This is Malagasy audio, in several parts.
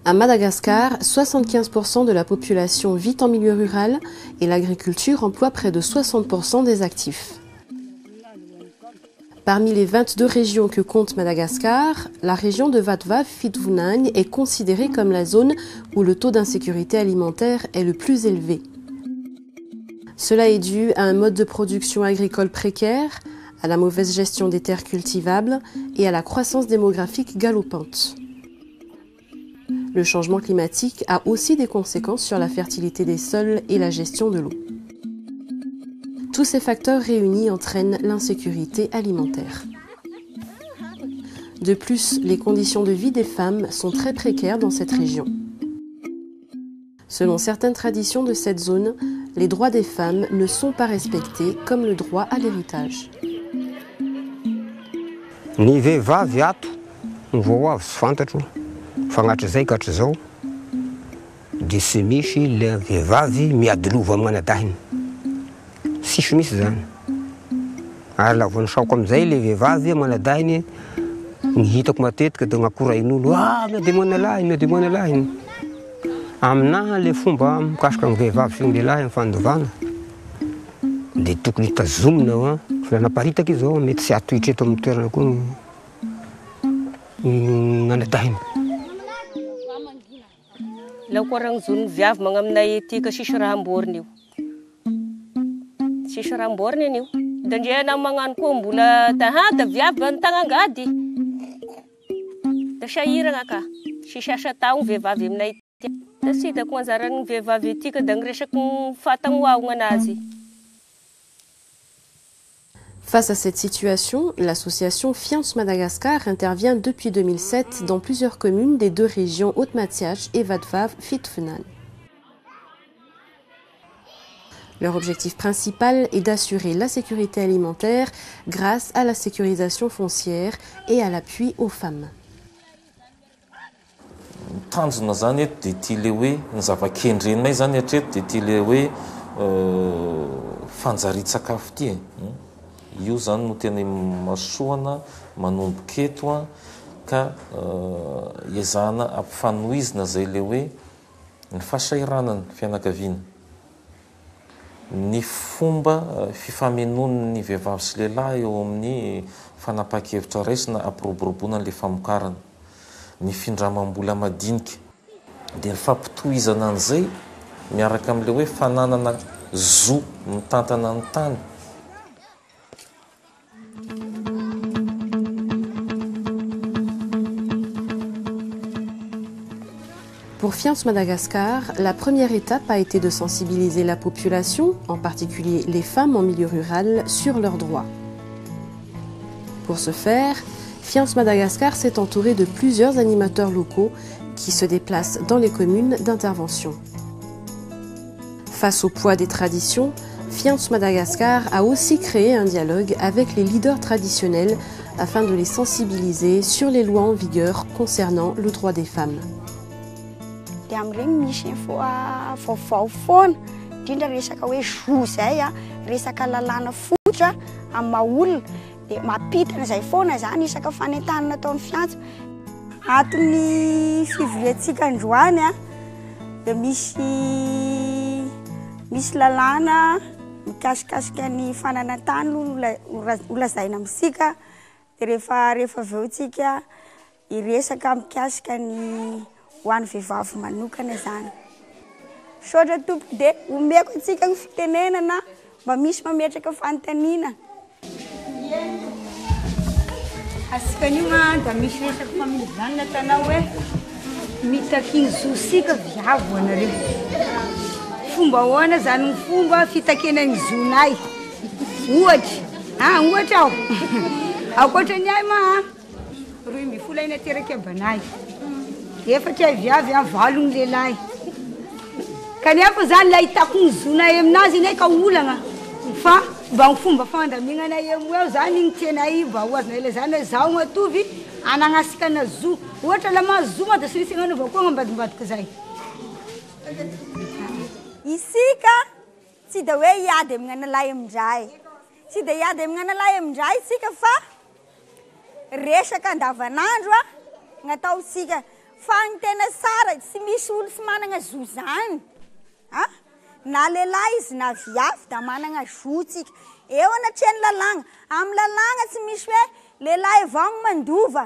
À Madagascar, 75% de la population vit en milieu rural et l'agriculture emploie près de 60% des actifs. Parmi les 22 régions que compte Madagascar, la région de Vatva-Fitvunane est considérée comme la zone où le taux d'insécurité alimentaire est le plus élevé. Cela est dû à un mode de production agricole précaire, à la mauvaise gestion des terres cultivables et à la croissance démographique galopante. Le changement climatique a aussi des conséquences sur la fertilité des sols et la gestion de l'eau. Tous ces facteurs réunis entraînent l'insécurité alimentaire. De plus, les conditions de vie des femmes sont très précaires dans cette région. Selon certaines traditions de cette zone, les droits des femmes ne sont pas respectés comme le droit à l'héritage. Ny vehivavy ato ny vao avy sy fantatro fagnatry zay ka hatrizao dia tsy misy le vehivavy miady lova amin'ny anadahiny sisy misy zany ary la vao nisako amin'izay le vehivavy amanadahiny ny hitako matetika dia gnakorain'olo miady manalahiny aminahy le fomba mikasika ny vehivavy sy ny lehilahy amin'ny fandovana dia tokony hitazomina fa naparitaka izy zao mety tsy atohitra eto amin'ny toerana koa ny anadahiny. Laha koragny zon'ny viavy magnaminay ety ka sisy raha amboriny io. Sisy raha amboriny an'io. Da ndriana magnano koa mbola tahanta viavy ba nitagnangady. Da sahiragna ka. Sisy asa tao ny vehivavy aminay ety. Da tsy hitako anjaran'ny vehivavy ety ka da niresaky ny fatagnoao anazy. Face à cette situation, l'association Fiance Madagascar intervient depuis 2007 dans plusieurs communes des deux régions Haute-Matziach et Vatva-Fitvunane. Leur objectif principal est d'assurer la sécurité alimentaire grâce à la sécurisation foncière et à l'appui aux femmes. Tanjona zany eto dia ity le hoe ny zava-kendrenay zany hatreto dia ity le hoe fanjarian-tsakafo ity io zany no tena masoana manomboka eto ka ezahana ampifanohizina zay le hoe ny fahasairanany fianakaviana ny fomba fifamenon'ny vehivavy sy lehilahy eo amin'ny fanapahan-kevitra raisina ampiroboroboana le famokarana ny findramam-bola madinika dia ny fampitohizana an'izay miaraka amin'le hoe fananana zo mitantana ny tany. Pour Fiance Madagascar, la première étape a été de sensibiliser la population, en particulier les femmes en milieu rural, sur leurs droits. Pour ce faire, Fiance Madagascar s'est entouré de plusieurs animateurs locaux qui se déplacent dans les communes d'intervention. Face au poids des traditions, Fiance Madagascar a aussi créé un dialogue avec les leaders traditionnels afin de les sensibiliser sur les lois en vigueur concernant le droit des femmes. Dia amin'ireny misy vaovao foana indrindra resaka hoe zo zay resaka lalàna fotra amin'ny maha-olona dia mampitana izay foana zany isaka fanentanana ataon'ny fiantso. Aton'ny fivoriantsika androany dia misy lalàna mikasikasika ny fananantany holazaina amintsika dia rehefa avy eo tsika hiresaka mikasika ny ho an'ny vehivavy manokana zany. Saotra tompo dia omeko antsika ny fitenenana mba misy mametraka fanontaniana. Asika an'io da misy resaka faminizanana tanao hoe mitakiny zosika viavo anareo. Fomba ahoana zany ny fomba fitakenan'ny zonay. Ohatra aho. Ankoatran'ny ahy ma 2 folaina teraka abanay. Efatra viavy valo ny lehilahy. Kanefa zany la hitako ny zonay aminazy iny ka olagna fa mba ny fomba fandaminanay eo zany ny tianay mba hoazonay le zany hoe zaho matovy anagnasika na zo. Ohatra la mahazoma dia sy misy agnanaova koa ambadimbadika zay. Isika tsy dia hoe hiady amin'ny analahy amindray. Tsy dia hiady amin'ny analahy amindray isika fa resaka andavanandro gn'ataontsika. fa ny tena tsara tsy misy olo tsy manana zo zany na lehilahy izy na viavy da manana zotsika eo anatreny lalàgna amin'ny lalàgna tsy misy hoe lehilahy avao no mandova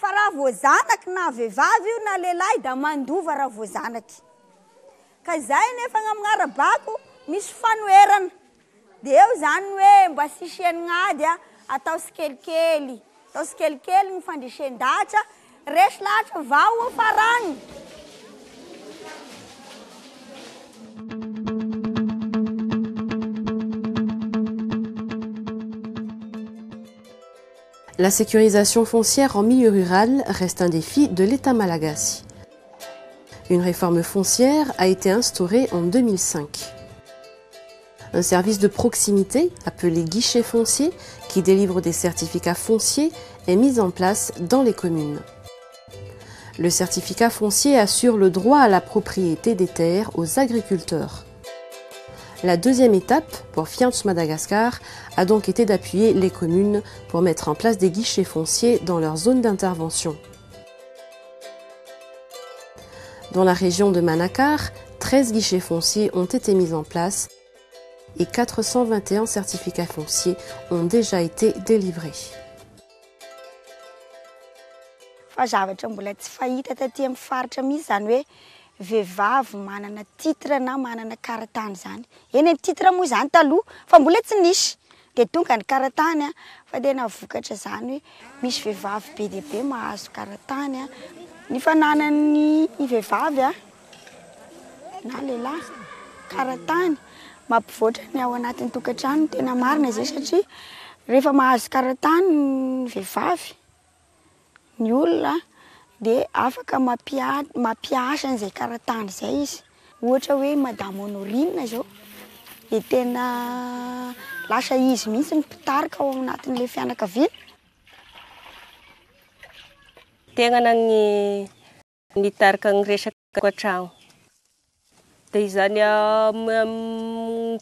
fa raha voazanaky na vehivavy io na lehilahy da mandova raha voazanaky ka zay nefa gn'amignarabako misy fanoerana de eo zany hoe mba sisianignady atao sikelikely ny fandresen-dahatra resy lahatra vao o farany. La sécurisation foncière en milieu rural reste un défi de l'État malagasy. Une réforme foncière a été instaurée en 2005. Un service de proximité, appelé guichet foncier, qui délivre des certificats fonciers, est mis en place dans les communes. Le certificat foncier assure le droit à la propriété des terres aux agriculteurs. La deuxième étape, pour Fiants Madagascar, a donc été d'appuyer les communes pour mettre en place des guichets fonciers dans leur zone d'intervention. Dans la région de Manakar, 13 guichets fonciers ont été mis en place et 421 certificats fonciers ont déjà été délivrés. Fa zavatra mbola tsy fahita taty amin'ny faritra misy zany hoe vehivavy manana titre na manana karatany zany. Eny titre moa zany taloha fa mbola tsy nisy. De tonga ny karatany fa tena vokatra zany hoe misy vehivavy be dia be mahazo karatany ny fananany vehivavy na lehilahy karatany mampivoatra ny ao anatin'ny tokantrano tena marina zay satria rehefa mahazo karatany ny vehivavy ny olona de afaka mapiasa an'izay karatany zay izy. Ohatra hoe madame Honorine zao de tena lasa izy mihitsy ny mpitarika ao anatin'le fianakaviana. Tegna nitarika ny resaka an-tragno. Dia izany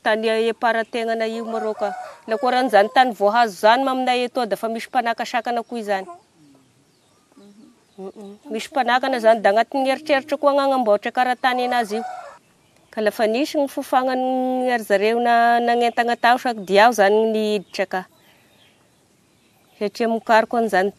tany eparan-tegnana io maroka. La koran'izany tany voahazo zany maminay eto da fa misy mpanakasakana koa izany. Misy mpanakana zany da agnatin'ny eritreritra koa agnamboatra karatany anazy io. Ka lafa nisy ny fofagnany ry zareo nagnentagna tao saky diao zany ny hiditra ka. Satria mokariko an'izany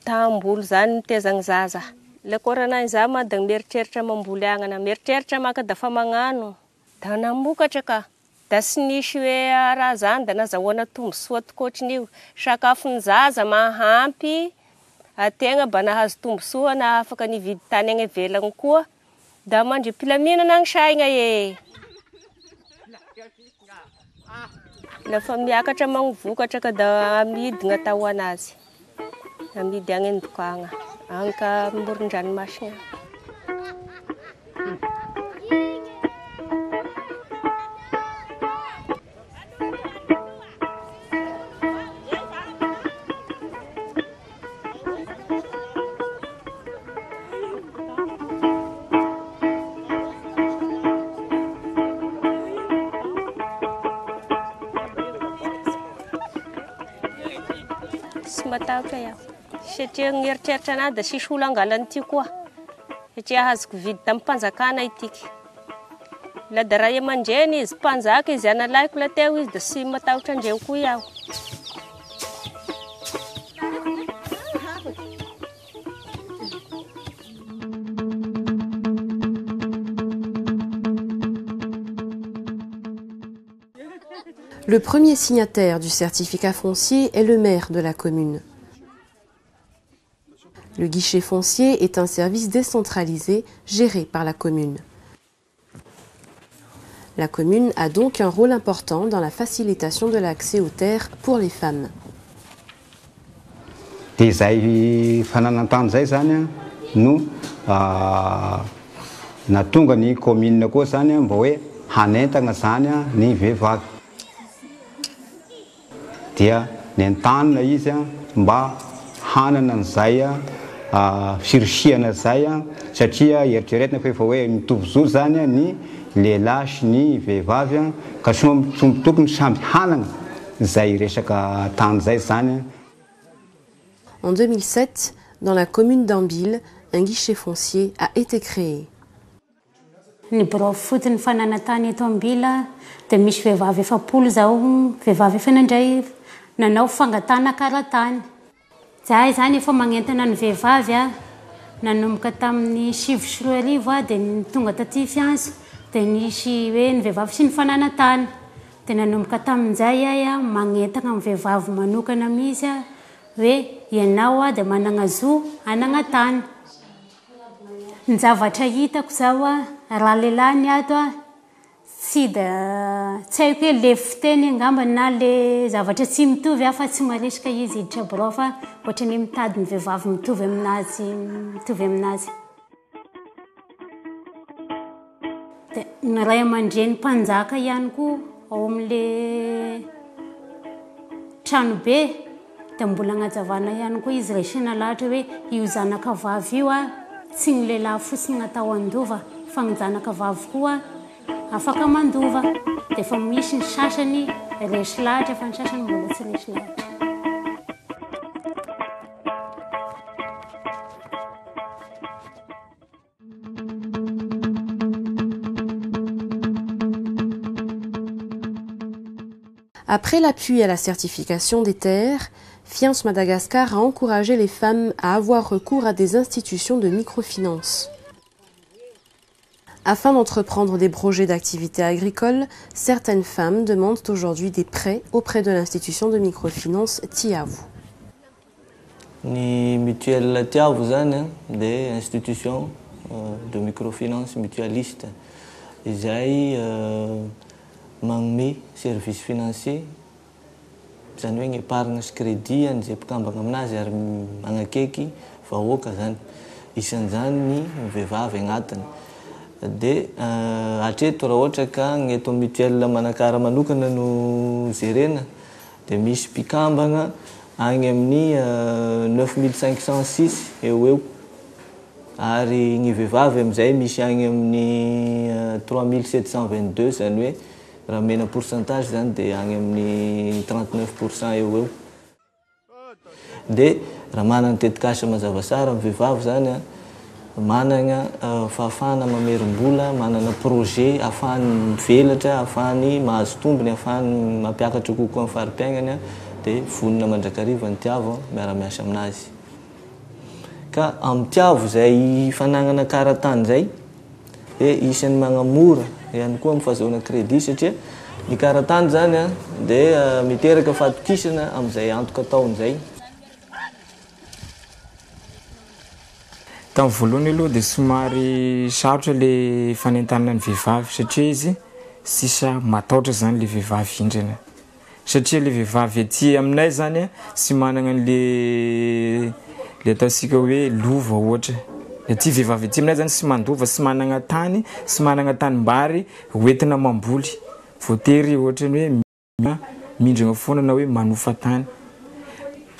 tambolo zany tezagny zaza. La koranay za ma da mieritreritra mamboly agnana, mieritreritra maka da fa magnano. Da namokatra ka. Da sy nisy hoe raha zany da nazahoana tombosoa atokotrin'io. Sakafony zaza mahampy. Ategna mba nahazo tombosoa na afaka nividy tany agny ivelagny koa da mandri-pilaminana agny saigna e. Lafa miakatra magnivokatra ka da amidy gny atao anazy. Amidy agny an-dokagna, agny ka amoron-dranomasina. Matahotra iaho satria mieritreritra anahy da sisy olo angalany ty koa satria azoko vidy tamin'ny mpanjakana itiky. La da raha aman-dreny izy mpanjaka izy analahiko la teo izy da sy matahotra andreo koa iaho. Le premier signataire du certificat foncier est le maire de la commune. Le guichet foncier est un service décentralisé géré par la commune. La commune a donc un rôle important dans la facilitation de l'accès aux terres pour les femmes. Dia zay fananantany zay zany no natonga ny commune koa zany mba hoe hanentagna zany ny vehivavy. Dia nentanina izy mba hanana an'izay firisiana zay satria eritreretina fa efa hoe mitovy zo zany ny lehilahy sy ny vehivavy ka somby tokony samby hanana zay resaka tany zay zany. En 2007, dans la commune d'Ambil, un guichet foncier a été créé. Ny birao fotony fananantany eto Ambila dia misy vehivavy 7 zao vehivavy efa nandray nanao fangatana karatany. Zahay zany efa magnentana ny vehivavy nanomboka tamin'ny 7 sy 4 arivo dia tonga taty fianso dia nisy hoe ny vehivavy sy ny fananantany dia nanomboka tamin'izay ahy magnentana amin'ny vehivavy manokana mihitsy hoe ianao dia manana zo anana tany. Ny zavatra hitako zao raha lehilahy ny ato tsy haiko hoe le fiteny angamba na le zavatra tsy mitovy fa tsy maresaka izy hiditra birao fa ohatrany mitady ny vehivavy mitovy aminazy. Dia ny ray aman-dreny mpanjaka ihany koa ao amin'le tranobe dia mbola agnajavana ihany koa izy resena lahatra hoe io zanaka vavy io tsy ny lehilahy fotsiny natao andova fa ny zanaka vavy koa afaka mandova dia efa misy ny sasany resy lahatra fa ny sasany mbola tsy resy lahatra. Après l'appui à la certification des terres, Fiance Madagascar a encouragé les femmes à avoir recours à des institutions de microfinance. Afin d'entreprendre des projets d'activité agricole, certaines femmes demandent aujourd'hui des prêts auprès de l'institution de microfinance Tiavu. Ni mutuelle Tiavu zany des institutions de microfinance mutualiste. Izay magnome service financier zany hoe épargne sy crédit an'izay mpikambana aminazy ary magnakeky vahoaka zany. Isan'izany ny vehivavy agnatiny. Dia hatreto raha ohatra ka eto mutuelle manakara manokana no jerena dia misy mpikambana agny amin'ny 9506 eo ary ny vehivavy amin'izay misy agny amin'ny 3722 zany hoe raha mena pourcentage zany dia agny amin'ny 39% eo. Dia raha manana tetikasa mazava tsara ny vehivavy zany manana fahafahana mamerim-bola, manana projet ahafahany mivelatra, ahafahany mahazo tombony, ahafahany mampiakatra kokoa amin'ny fari-piainany dia vonona mandrakariva ny Tiavu miara-miasa aminazy. Ka amin'ny Tiavu izay fanagnana karatany izay dia isan'ny magnamora ihany koa amin'ny fahazoana crédit satria ny karatany zany dia miteraka fahatokisana amin'izay antoka taon'izay. Tamin'ny voalohany aloha dia somary sarotra le fanentanana ny vehivavy satria izy sisa matahotra zany le vehivavy hindrana. Satria le vehivavy aty aminay zany sy manana le ataontsika hoe lova ohatra. Aty vehivavy aty aminay zany sy mandova, sy manana tany, sy manana tanimbary hoentina mamboly. Voatery ohatrany hoe mindrana foana na hoe manofa tany.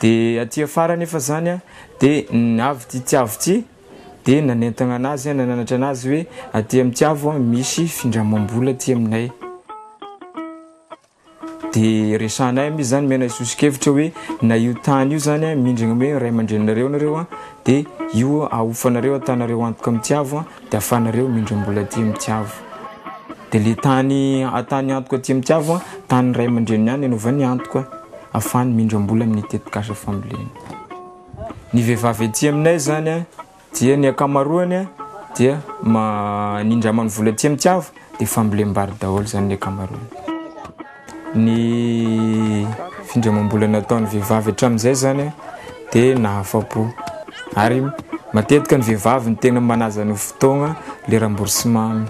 Dia aty afara nefa zany dia avy ty Tiavu ty dia nanentana anazy nananatra anazy hoe aty amin'ny Tiavu misy findramam-bola aty aminay. Dia resanay misy zany mena isosikevitra hoe na io tany io zany mindrana hoe ray aman-drenareo nareo dia io ahofanareo atanareo antoka amin'ny Tiavu dia ahafanareo mindram-bola aty amin'ny Tiavu. Dia le tany atany antoka aty amin'ny Tiavu tany ray aman-dreniny ihany anovany antoka ahafahany mindram-bola amin'ny tetikasa fambolena. Ny vehivavy aty aminay zany dia ny akamaroany dia nindramany vola aty amin'ny Tiavu dia fambolem-bary daholo zany ny akamaroany. Ny findramam-bola nataon'ny vehivavy hatramin'izay zany dia nahafapo ary matetika ny vehivavy ny tena manaja ny fotoagna le remboursement.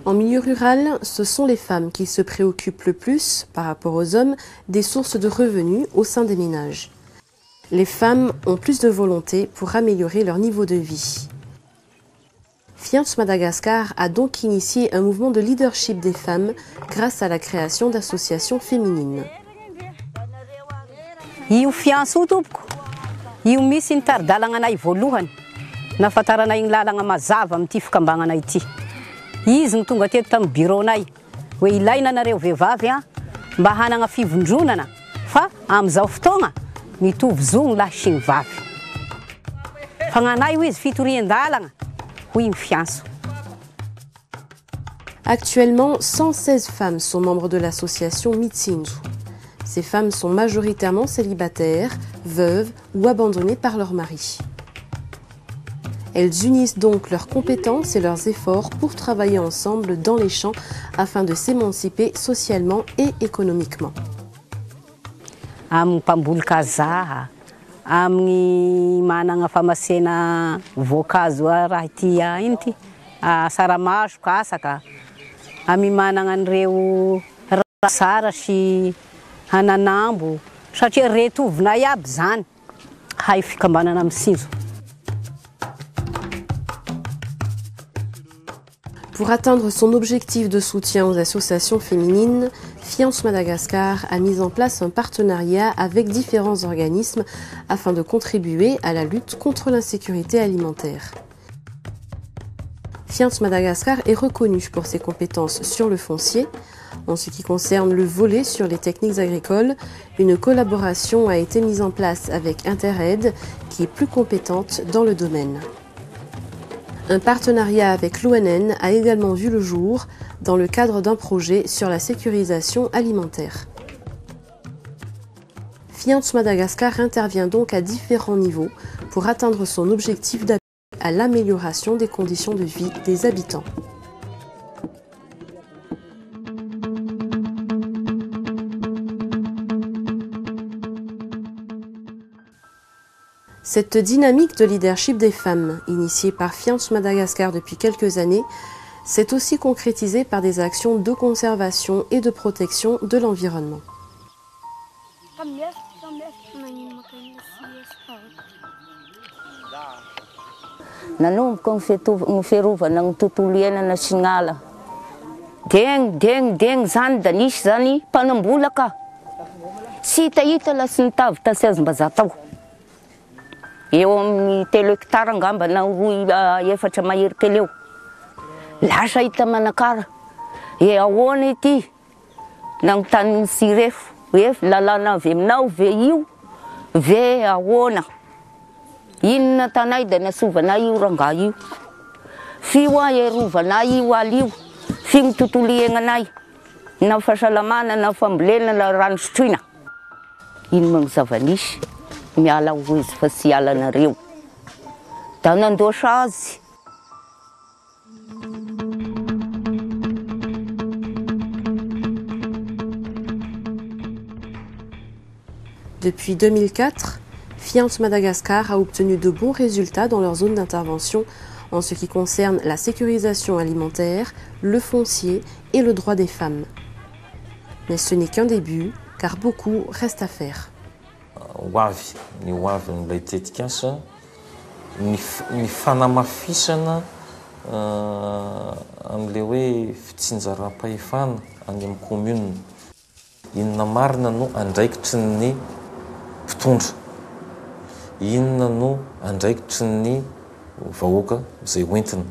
En milieu rural, ce sont les femmes qui se préoccupent le plus, par rapport aux hommes, des sources de revenus au sein des ménages. Les femmes ont plus de volonté pour améliorer leur niveau de vie. Fiance Madagascar a donc initié un mouvement de leadership des femmes grâce à la création d'associations féminines. Io fianso io tompoko io misy ny taridalagna anay voalohany nafantaranay ny lalagna mazava amin'ity fikambagnanay ity izy ny tonga teto tamin'ny bureaunay hoe ilaina anareo vehivavy mba hanagna fivondronana fa amin'izao fotoagna mitovy zo ny lahy sy ny vavy. Fagnanay ho izy fitorian-dalagna hoy ny fianso. Actuellement, 116 femmes sont membres de l'association Mitsinju. Ces femmes sont majoritairement célibataires, veuves ou abandonnées par leur mari. Elles unissent donc leurs compétences et leurs efforts pour travailler ensemble dans les champs afin de s'émanciper socialement et économiquement. Amin'ny mpambolon-kazaha, amin'ny managna famasena voankazo raha ity ino ty saramaso kasaka, amin'ny managna an'ireo rasara sy hananambo satria retovinay aby zany hay fikambanana amin'ny Sinjo. Pour atteindre son objectif de soutien aux associations féminines, Fiance Madagascar a mis en place un partenariat avec différents organismes afin de contribuer à la lutte contre l'insécurité alimentaire. Fiance Madagascar est reconnue pour ses compétences sur le foncier. En ce qui concerne le volet sur les techniques agricoles, une collaboration a été mise en place avec Interaide, qui est plus compétente dans le domaine. Un partenariat avec l'ONN a également vu le jour dans le cadre d'un projet sur la sécurisation alimentaire. Fiance Madagascar intervient donc à différents niveaux pour atteindre son objectif d'appui à l'amélioration des conditions de vie des habitants. Cette dynamique de leadership des femmes, initiée par Fiance Madagascar depuis quelques années, s'est aussi concrétisée par des actions de conservation et de protection de l'environnement. Nanomboka ny fiarovana ny tontolo iainana sy ny ala. Deng zany da nisy zany mpanambolaka. Sy hitahita la sy nitavy tasy azom-bazaha tao. Eo amin'ny 3 hectara angamba na 4 mahery kely eo. Lasa hita manakara. Ahoana ity nagnontany sy refo. Hoe lalàna avy aminao ve io ve ahoana. Inona tanay da nasovanay io rangahy io. Fio erovanay io aly io. Fio ny tontolo iainanay. Na fahasalamana na fambolena na rano sotroina. Ino moa ny zava-nisy. Miala ho izy fa sy alanareo. Da nandoatra azy. Depuis 2004, Fiance Madagascar a obtenu de bons résultats dans leur zone d'intervention en ce qui concerne la sécurisation alimentaire, le foncier et le droit des femmes. Mais ce n'est qu'un début, car beaucoup reste à faire. Ny hoavy n'ilay tetikasa ny fanamafisana amin'ilay hoe fitsinjaram-pahefana any amin'ny commune. Inona marina no andraikitry ny mpitondra, inona no andraikitry ny vahoaka izay hoentina.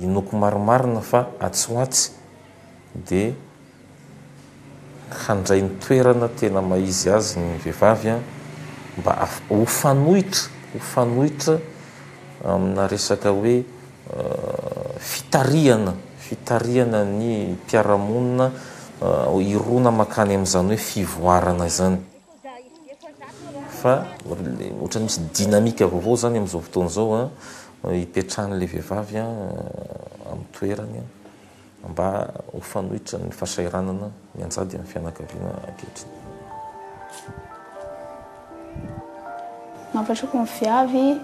Inoko marimarina fa atsy ho atsy dia handray ny toerana tena maizy azy ny vehivavy mba ho fanohitra amina resaka hoe fitariana ny mpiaramonina irona makany amin'izany hoe fivoarana zany. Fa ohatra misy dinamika vaovao zany amin'izao fotoana zao hipetrahan'ilay vehivavy amin'ny toerany mba ho fanohitra ny fahasairanana mianjady amin'ny fianakaviana ankehitriny. Mampatroko ny viavy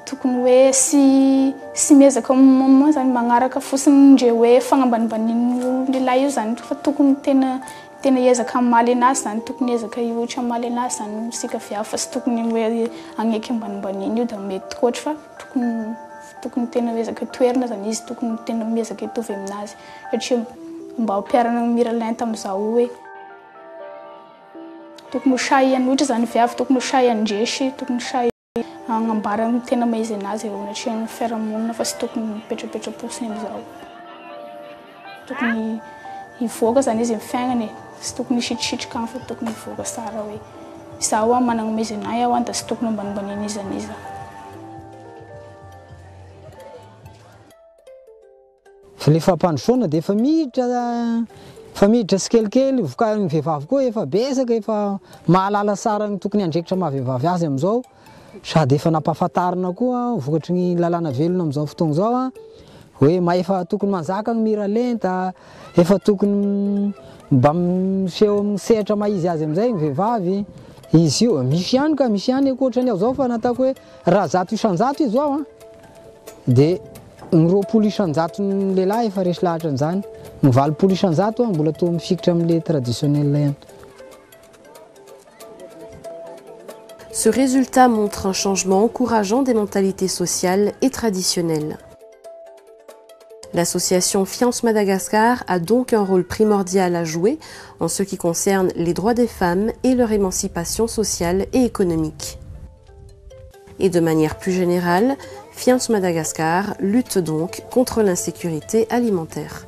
tokony hoe sy miezaka moa zany magnaraka fotsiny ndre hoe fagnambanimbanian'io lehilahy io zany fa tokony tena ezaka hamaly anazy zany, tokony ezaka ohatra hamaly anazy zany sika viavy fa sy tokony hoe agneky ambanimbaniana io da mety koatra fa tokony tena ezaka toerana zany izy, tokony tena miezaka hitovy aminazy satria mba hampiarana miralenta amin'izao hoe tokony ho sahy anohitra zany viavy, tokony ho sahy andresy, tokony ho sahy agnambara ny tena maizy anazy eo natria ny fiarahamonina fa sy tokony mipetrapetra-posiny izao. Tokony hivoaka zany izy amin'ny fiaignany, sy tokony hisitrisitrika any fa tokony hivoaka tsara hoe izaho managna maizy anahy aho da sy tokony ambanimbaniana izaniza. Fa le fampandrosoana dia efa miditra tsikelikely, vokarin'ny vehivavy koa efa besaka, efa mahalala tsara ny tokony andraikitra maha-vehivavy azy amin'izao, sady efa nampahafantarina koa vokatry ny lalàna velona amin'izao fotoana izao hoe efa tokony manjaka ny mira lenta, efa tokony mba miseho amin'ny sehatra mahizy azy amin'izay ny vehivavy. Izy io misy ihany ankoatrany aho zao fa nataoko hoe raha 100 isan-jato izy ao dia ny 20 isan-jato ny lehilahy efa resy lahatra an'izany, ny 20 isan-jato mbola toa mifikitra amin'ilay traditionnel ihany. Ce résultat montre un changement encourageant des mentalités sociales et traditionnelles. L'association Fiance Madagascar a donc un rôle primordial à jouer en ce qui concerne les droits des femmes et leur émancipation sociale et économique. Et de manière plus générale, Fiance Madagascar lutte donc contre l'insécurité alimentaire.